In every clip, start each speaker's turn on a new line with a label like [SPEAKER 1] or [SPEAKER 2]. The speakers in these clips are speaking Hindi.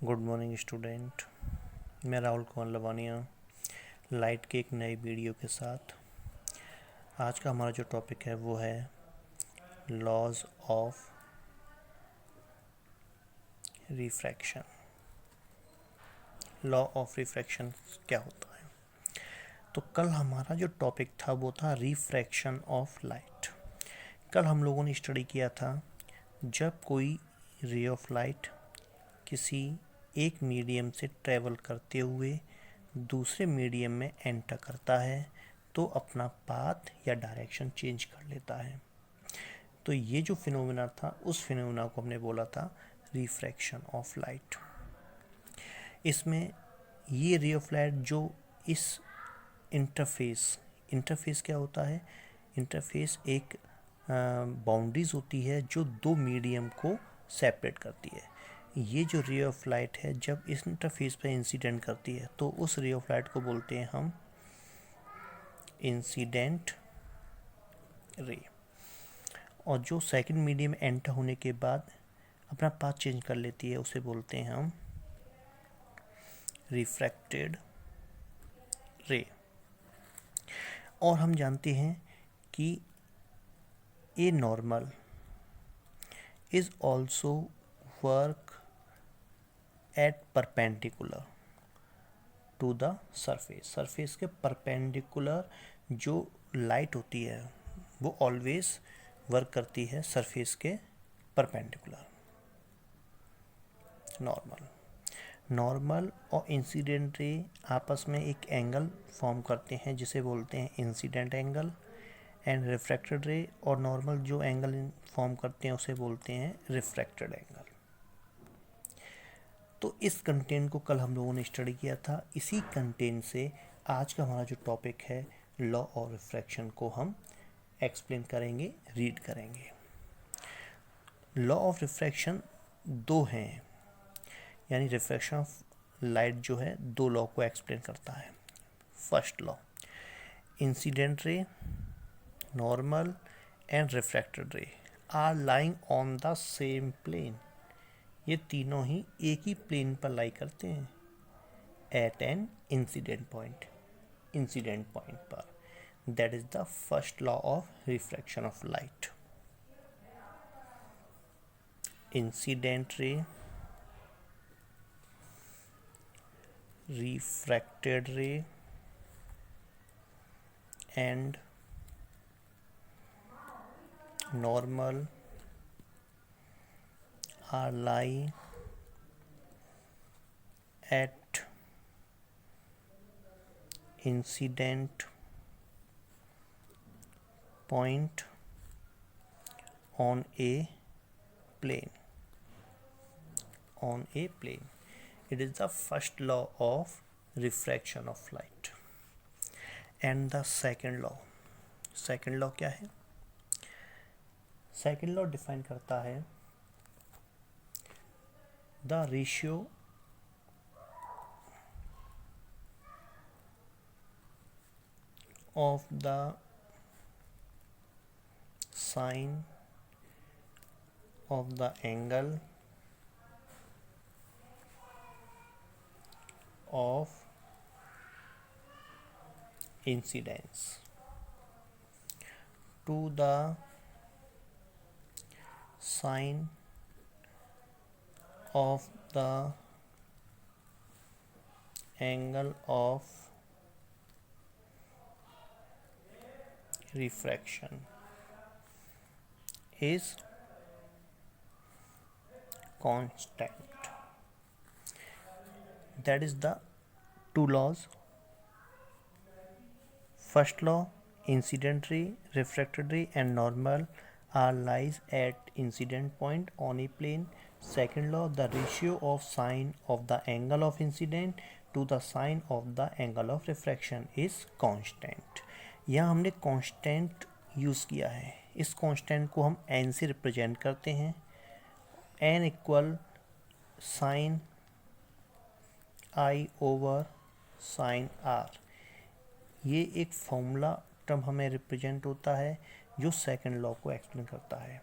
[SPEAKER 1] Good morning student. मैं राहुल कुमार लवानिया लाइट के एक नई वीडियो के साथ। आज का हमारा जो टॉपिक है वो है laws of refraction. Law of refraction क्या होता है? तो कल हमारा जो टॉपिक था वो था रिफ्रैक्शन ऑफ लाइट। कल हम लोगों ने स्टडी किया था जब कोई रे ऑफ लाइट किसी एक मीडियम से ट्रेवल करते हुए दूसरे मीडियम में एंटर करता है तो अपना पाथ या डायरेक्शन चेंज कर लेता है। तो ये जो फिनोमेना था उस फिनोमेना को हमने बोला था रिफ्रैक्शन ऑफ लाइट। इसमें ये रे ऑफ लाइट जो इस इंटरफेस क्या होता है? इंटरफेस एक बाउंड्रीज होती है जो दो मीडियम को सेपरेट करती है। ये जो रे ऑफ लाइट है जब इस इंटरफेस पर इंसिडेंट करती है तो उस रे ऑफ लाइट को बोलते हैं हम इंसिडेंट रे। और जो सेकंड मीडियम एंटर होने के बाद अपना पाथ चेंज कर लेती है उसे बोलते हैं हम रिफ्रैक्टेड रे। और हम जानते हैं कि a normal is also work at perpendicular to the surface के परपेंडिकुलर जो लाइट होती है वो ऑलवेज वर्क करती है सरफेस के परपेंडिकुलर। नॉर्मल और इंसिडेंट रे आपस में एक एंगल फॉर्म करते हैं जिसे बोलते हैं इंसिडेंट एंगल। एंड रिफ्रैक्टेड रे और नॉर्मल जो एंगल फॉर्म करते हैं उसे बोलते हैं रिफ्रैक्टेड एंगल। तो इस कंटेंट को कल हम लोगों ने स्टडी किया था। इसी कंटेंट से आज का हमारा जो टॉपिक है लॉ ऑफ रिफ्रैक्शन को हम एक्सप्लेन करेंगे, रीड करेंगे। लॉ ऑफ रिफ्रैक्शन दो हैं, यानी रिफ्रैक्शन ऑफ लाइट जो है दो लॉ को एक्सप्लेन करता है। First law, incident ray, normal and refracted ray are lying on the same plane. ये तीनों ही एक ही प्लेन पर लाई करते हैं एट एन इंसिडेंट पॉइंट पर। That is the first law of refraction of light. Incident ray, refracted ray and normal are lie at incident point on a plane. It is the first law of refraction of light. And the second law क्या है? सेकेंड लॉ डिफाइन करता है the ratio of the sine of the angle of incidence to the sine of the angle of refraction is constant. That is the two laws. First law, incident ray, refracted ray and normal are lies at incident point on a plane. Second law, the ratio of sine of the angle of incident to the sine of the angle of refraction is constant. यहाँ हमने constant यूज़ किया है। इस constant को हम n से रिप्रेजेंट करते हैं। n equal sine I over sine R. ये एक फॉर्मूला टर्म हमें रिप्रेजेंट होता है जो सेकंड लॉ को एक्सप्लेन करता है।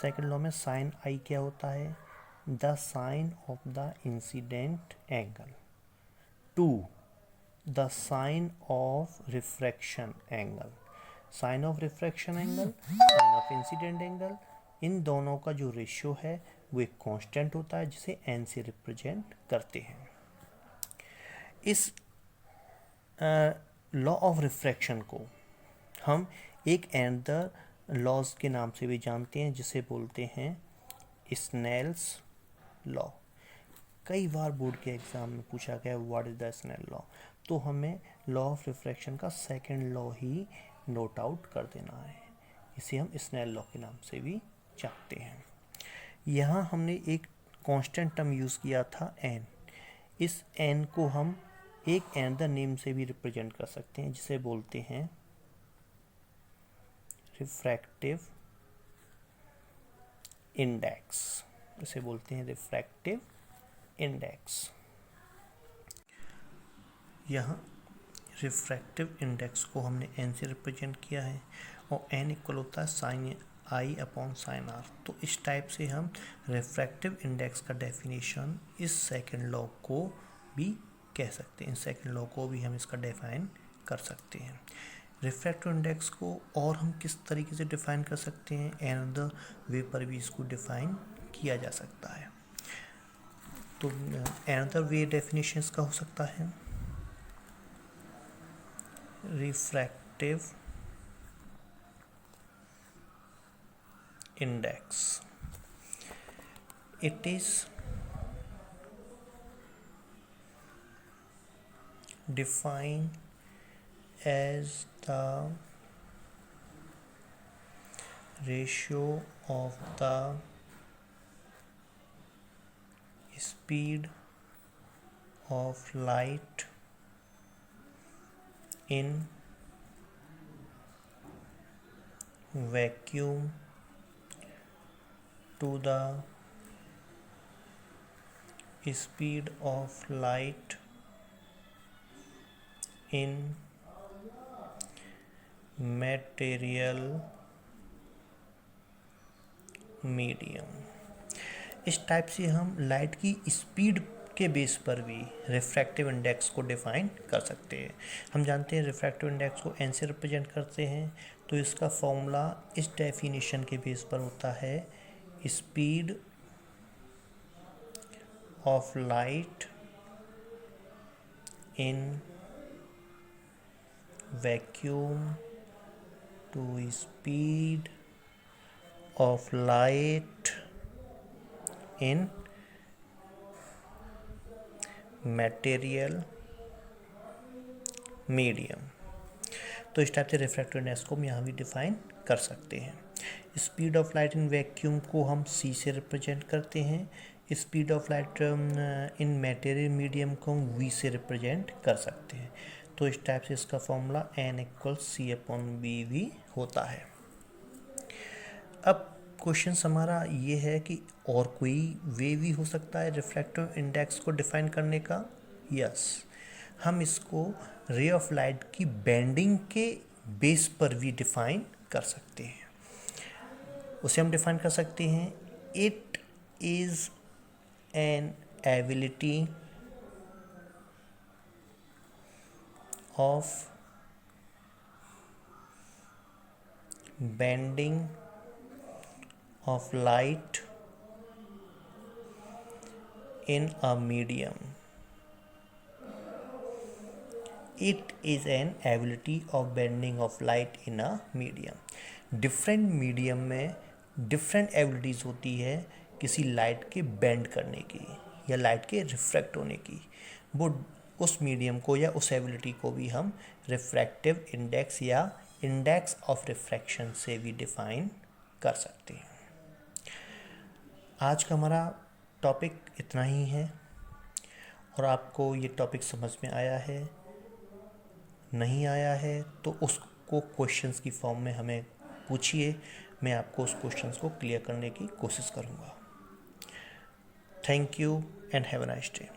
[SPEAKER 1] सेकंड लॉ में साइन आई क्या होता है? The sine of the incident angle, 2 the sine of refraction angle. Sine of refraction angle, sine of incident angle, इन दोनों का जो रेशियो है वो एक कांस्टेंट होता है जिसे n से रिप्रेजेंट करते हैं। इस लॉ ऑफ रिफ्रैक्शन को हम एक अनदर लॉज के नाम से भी जानते हैं जिसे बोलते हैं स्नेल्स लॉ। कई बार बोर्ड के एग्जाम में पूछा गया what is the Snell law, तो हमें लॉ ऑफ रिफ्रैक्शन का सेकंड लॉ ही नोट आउट कर देना है। इसे हम स्नेल लॉ के नाम से भी जानते हैं। यहाँ हमने एक कांस्टेंट टर्म यूज़ किया था n। इस n को हम एक अनदर नेम से भी रिप्रेजेंट कर सकते हैं जिसे बोलते हैं रिफ्रैक्टिव इंडेक्स। इसे बोलते हैं रिफ्रैक्टिव इंडेक्स। यहाँ रिफ्रैक्टिव इंडेक्स को हमने n से रिप्रेजेंट किया है और n इक्वल होता है sine I upon sine R. तो इस टाइप से हम रिफ्रैक्टिव इंडेक्स का डेफिनेशन इस सेकंड लॉ को भी कह सकते हैं। सेकंड लॉ को भी हम इसका डिफाइन कर सकते हैं। रिफ्रैक्टिव इंडेक्स को और हम किस तरीके से डिफाइन कर सकते हैं, अनदर वे पर भी इसको डिफाइन किया जा सकता है। तो अनदर वे डेफिनेशन इसका हो सकता है refractive index. It is defined as the ratio of the speed of light in vacuum to the speed of light in material medium. इस टाइप से हम लाइट की स्पीड के बेस पर भी रिफ्रैक्टिव इंडेक्स को डिफाइन कर सकते हैं। हम जानते हैं रिफ्रैक्टिव इंडेक्स को n से रिप्रेजेंट करते हैं, तो इसका फॉर्मूला इस डेफिनेशन के बेस पर होता है speed of light in vacuum to speed of light in material medium। तो इस टाइप से रिफ्रैक्टिव इंडेक्स को हम यहाँ भी डिफाइन कर सकते हैं। Speed of light in vacuum को हम c से रिप्रेजेंट करते हैं। Speed of light in material medium को हम v से रिप्रेजेंट कर सकते हैं। तो इस टाइप से इसका फॉर्मूला n = c/v भी होता है। अब क्वेश्चन हमारा ये है कि और कोई वे भी हो सकता है रिफ्रैक्टिव इंडेक्स को डिफाइन करने का। यस, हम इसको रे ऑफ लाइट की बेंडिंग के बेस पर भी डिफाइन कर सकते हैं। उसे हम डिफाइन कर सकते हैं it is an ability of bending of light in a medium। It is an ability of bending of light in a medium। Different medium में डिफरेंट एबिलिटीज़ होती है किसी लाइट के बेंड करने की या लाइट के रिफ्रैक्ट होने की। वो उस मीडियम को या उस एबिलिटी को भी हम रिफ्रैक्टिव इंडेक्स या इंडेक्स ऑफ रिफ्रैक्शन से भी डिफाइन कर सकते हैं। आज का हमारा टॉपिक इतना ही है और आपको ये टॉपिक समझ में आया है, नहीं आया है तो उसको क्वेश्चंस की फॉर्म में हमें पूछिए, मैं आपको उस क्वेश्चंस को क्लियर करने की कोशिश करूँगा। Thank you and have a nice day.